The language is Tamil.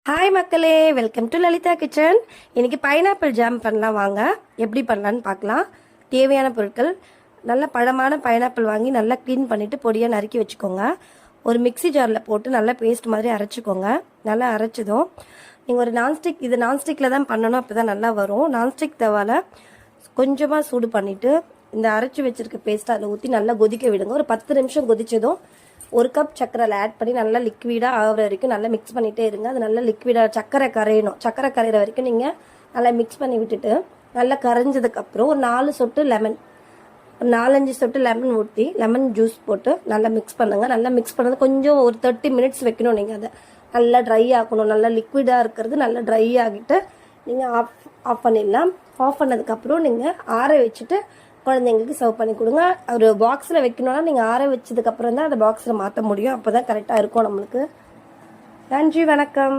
ஹாய் மக்களே, வெல்கம் டு லலிதா கிச்சன். இன்னைக்கு பைனாப்பிள் ஜாம் பண்ணலாம். வாங்க எப்படி பண்ணலான்னு பார்க்கலாம். தேவையான பொருட்கள்: நல்ல பழமான பைனாப்பிள் வாங்கி நல்லா க்ளீன் பண்ணிவிட்டு பொடியாக நறுக்கி வச்சுக்கோங்க. ஒரு மிக்சி ஜாரில் போட்டு நல்லா பேஸ்ட் மாதிரி அரைச்சிக்கோங்க. நல்லா அரைச்சதும் நீங்கள் ஒரு நான்ஸ்டிக், இது நான்ஸ்டிக்கில் தான் பண்ணணும், அப்போ தான் நல்லா வரும். நான்ஸ்டிக் தவாவில் கொஞ்சமாக சூடு பண்ணிவிட்டு இந்த அரைச்சி வச்சுருக்க பேஸ்ட்டை அதில் ஊற்றி நல்லா கொதிக்க விடுங்க. ஒரு 10 நிமிஷம் கொதிச்சதும் 1 கப் சர்க்கரை ஆட் பண்ணி நல்லா லிக்விடாக ஆகிற வரைக்கும் நல்லா மிக்ஸ் பண்ணிகிட்டே இருங்க. அது நல்லா லிக்விடாக சர்க்கரை கரையணும். சர்க்கரை கரையிற வரைக்கும் நீங்கள் நல்லா மிக்ஸ் பண்ணி விட்டுட்டு நல்லா கரைஞ்சதுக்கப்புறம் ஒரு 4 சொட்டு லெமன், ஒரு 4-5 சொட்டு லெமன் ஊற்றி லெமன் ஜூஸ் போட்டு நல்லா மிக்ஸ் பண்ணுங்கள். நல்லா மிக்ஸ் பண்ணது கொஞ்சம் ஒரு 30 மினிட்ஸ் வைக்கணும். நீங்கள் அதை நல்லா ட்ரை ஆகணும். நல்லா லிக்விடாக இருக்கிறது நல்லா ட்ரை ஆகிட்டு நீங்கள் ஆஃப் பண்ணிடலாம். ஆஃப் பண்ணதுக்கப்புறம் நீங்கள் ஆற வச்சுட்டு குழந்தைங்களுக்கு சர்வ் பண்ணி கொடுங்க. ஒரு பாக்ஸில் வைக்கணும்னா நீங்கள் ஆற வச்சதுக்கப்புறம் தான் அந்த பாக்ஸில் மாற்ற முடியும். அப்போ தான் கரெக்டாக இருக்கும் நம்மளுக்கு. நன்றி, வணக்கம்.